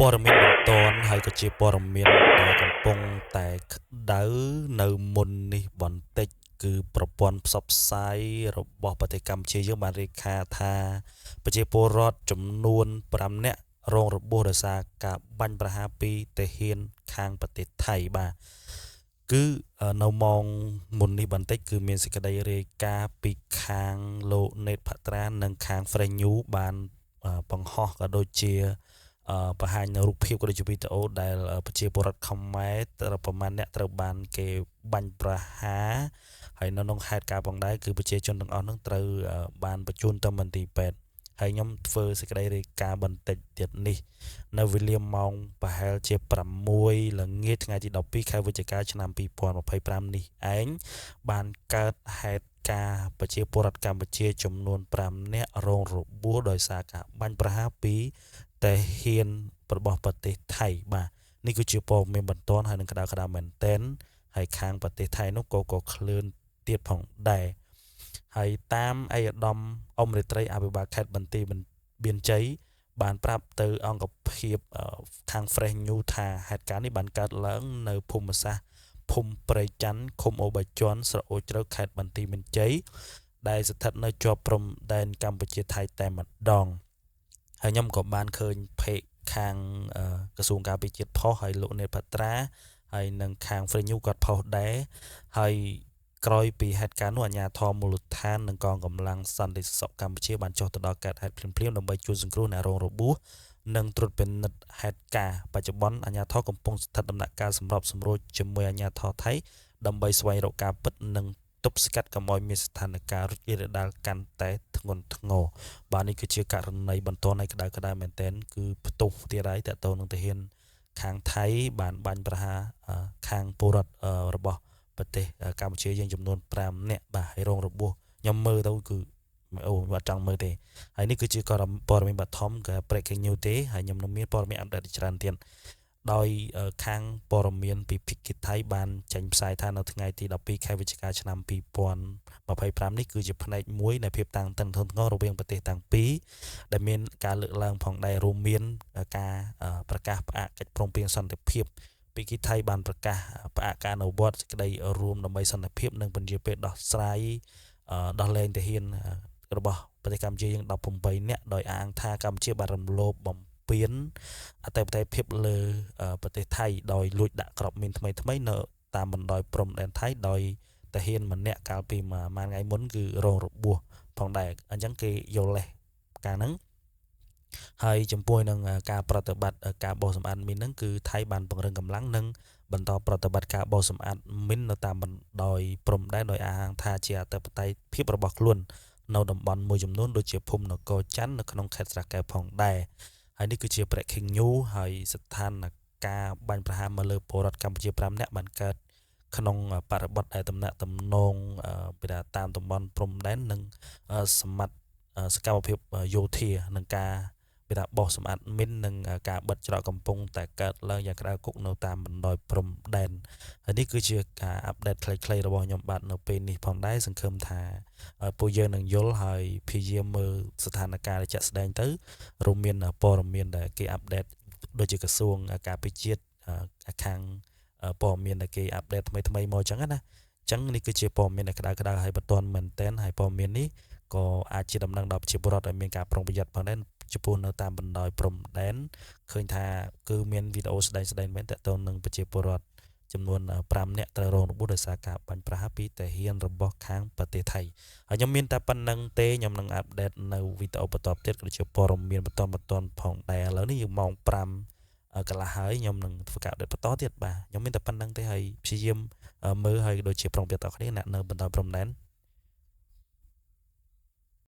ព័ត៌មានបន្ទាន់ហើយក៏ជាព័ត៌មានដែលកំពុងតែក្តៅនៅមុននេះបន្តិចគឺប្រព័ន្ធផ្សព្វផ្សាយរបស់ប្រទេសកម្ពុជាយើងបានរាយការណ៍ថាប្រជាពលរដ្ឋចំនួន5នាក់រងរបួសដោយសារការបាញ់ប្រហារពីទាហានខាងប្រទេសថៃបាទគឺនៅម៉ោងមុននេះបន្តិចគឺមានសេចក្តីរាយការណ៍ពីខាងលោកណេតផាត្រានិងខាង Fresh News បានបង្ហោះក៏ដូចជាបង្ហាញនៅរូបភាពក៏ដូចជាវីដេអូដែលប្រជាពលរដ្ឋខ្មែរប្រមាណអ្នកត្រូវបានគេបាញ់ប្រហារហើយនៅក្នុងហេតុការណ៍ផងដែរគឺប្រជាជនទាំងអស់ហ្នឹងត្រូវបានបញ្ជូនទៅមន្ទីរពេទ្យហើយខ្ញុំធ្វើសេចក្តីរាយការណ៍បន្តិចទៀតនេះនៅវេលាម៉ោងប្រហែលជា6ល្ងាចថ្ងៃទី12ខែវិច្ឆិកាឆ្នាំ2025នេះឯងបានកើតហេតុការណ៍ប្រជាពលរដ្ឋកម្ពុជាចំនួន5នាក់រងរបួសដោយសារការបាញ់ប្រហារពីតែហ៊ានរបស់ប្រទេសថៃបាទនេះគឺជាព័ត៌មានបន្ទាន់ហើយនឹងក្តៅមែនតែនហើយខាងប្រទេសថៃនោះក៏ឃ្លឿនទៀតផងដែរហើយតាមឯកឧត្តមអមរាត្រីអភិបាលខេត្តបន្ទាយមានជ័យបានប្រាប់ទៅអង្គភាពខាង Fresh News ថាហេតុការណ៍នេះបានកើតឡើងនៅភូមិសាស្ត្រភូមិព្រៃច័ន្ទឃុំអូបាយ័នស្រកអូជ្រៅខេត្តបន្ទាយមានជ័យដែលស្ថិតនៅជាប់ព្រំដែនកម្ពុជាថៃតែម្ដងហើយខ្ញុំក៏បានឃើញเพจខាងក្រសួងការពារជាតិផុសហើយលោកនេតផាត្រាហើយនឹងខាង Fresh News គាត់ផុសដែរហើយក្រោយពីហេតុការណ៍នោះអាជ្ញាធរមូលដ្ឋាននិងកងកម្លាំងសន្តិសុខកម្ពុជាបានចុះទៅដល់កើតហេតុភ្លាមៗដើម្បីជួយសង្គ្រោះអ្នករងរបួសនិងត្រួតពិនិត្យហេតុការណ៍បច្ចុប្បន្នអាជ្ញាធរកំពុងស្ថិតដំណាក់កាលសម្របសម្រួលជាមួយអាជ្ញាធរថៃដើម្បីស្វែងរកការពិតនិងទប់ស្កាត់កុំឲ្យមានស្ថានភាពរត់រាលដាលកាន់តែធ្ងន់ធ្ងរបាទនេះគឺជាករណីបន្ទាន់នៃក្តៅមែនទែនគឺផ្ទុះទៀតហើយតើតើនឹងទាហានខាងថៃបានបាញ់ប្រហារខាងពលរដ្ឋរបស់ប្រទេសកម្ពុជាយើងចំនួន5នាក់បាទហើយរងរបួសខ្ញុំមើលទៅគឺអូអត់ចង់មើលទេហើយនេះគឺជាព័ត៌មានបឋមគឺ breaking news ទេហើយខ្ញុំនឹងមានព័ត៌មានអាប់ដេតច្រើនទៀតដោយខាងព័ត៌មានពីភិក្ខុថៃបានចេញផ្សាយថានៅថ្ងៃទី12ខែវិច្ឆិកាឆ្នាំ2025នេះគឺជាផ្នែកមួយនៃភាពតាំងតឹងធ្ងន់ធ្ងររវាងប្រទេសទាំងពីរដែលមានការលើកឡើងផងដែររួមមានការប្រកាសផ្អាកកិច្ចព្រមព្រៀងសន្តិភាពភិក្ខុថៃបានប្រកាសផ្អាកការអនុវត្តសេចក្តីរួមដើម្បីសន្តិភាពនិងពន្យាពេលដោះស្រាយដោះលែងទាហានរបស់ប្រទេសកម្ពុជាយើង18នាក់ដោយអាងថាកម្ពុជាបានរំលោភបំពានអធិបតេយ្យភាពលើប្រទេសថៃដោយលួចដាក់ក្របមីនថ្មីនៅតាមបណ្ដោយព្រំដែនថៃដោយទាហានម្នាក់កាលពីមួយថ្ងៃមុនគឺរងរបួសផងដែរអញ្ចឹងគេយល់លេសការហ្នឹងហើយចំពោះនឹងការប្រតិបត្តិការបោសសម្អាតមីនហ្នឹងគឺថៃបានពង្រឹងកម្លាំងនិងបន្តប្រតិបត្តិការបោសសម្អាតមីននៅតាមបណ្ដោយព្រំដែនដោយអាងថាជាអធិបតេយ្យភាពរបស់ខ្លួននៅតំបន់មួយចំនួនដូចជាភូមិនគរច័ន្ទនៅក្នុងខេត្តស្រះកែវផងដែរហើយនេះគឺជា breaking news ហើយស្ថានភាពបាញ់ប្រហារមកលើពលរដ្ឋកម្ពុជា5នាក់បានកើតក្នុងបរិបទដែលតំណាក់តំណងពីតាមតំបន់ព្រំដែននិងសមត្ថសកម្មភាពយោធានិងការបោសសម្អាតមីននិងការបិទច្រកកំពុងតែកើតឡើងយ៉ាងក្តៅគគុកនៅតាមបណ្ដោយព្រំដែនហើយនេះគឺជាការអាប់ដេតខ្លីៗរបស់ខ្ញុំបាទនៅពេលនេះផងដែរសង្ឃឹមថាពួកយើងនឹងយល់ហើយព្យាយាមមើលស្ថានភាពជាក់ស្ដែងទៅរួមមានព័ត៌មានដែលគេអាប់ដេតដូចជាក្រសួងការពារជាតិខាងព័ត៌មានដែលគេអាប់ដេតថ្មីមកអញ្ចឹងណាអញ្ចឹងនេះគឺជាព័ត៌មានដែលក្តៅហើយបន្ទាន់មែនតែនហើយព័ត៌មាននេះក៏អាចជាដំណឹងដល់ប្រជាពលរដ្ឋឲ្យមានការប្រុងប្រយ័ត្នផងដែរចំពោះនៅតាមបណ្ដោយព្រំដែនឃើញថាគឺមានវីដេអូស្ដែងមែនតើតើនឹងប្រជាពលរដ្ឋចំនួន5នាក់ត្រូវរងរបួសដោយសារការបាញ់ប្រហារពីទាហានរបស់ខាងប្រទេសថៃហើយខ្ញុំមានតែប៉ុណ្្នឹងទេខ្ញុំនឹងអាប់ដេតនៅវីដេអូបន្តទៀតក៏ជាព័ត៌មានបន្តផងដែរឥឡូវនេះយើងម៉ោង5កន្លះហើយខ្ញុំនឹងធ្វើការអាប់ដេតបន្តទៀតបាទខ្ញុំមានតែប៉ុណ្្នឹងទេហើយព្យាយាមមើលហើយដូចជាប្រុងប្រយ័ត្នដល់គ្នាអ្នកនៅបណ្ដោយព្រំដែន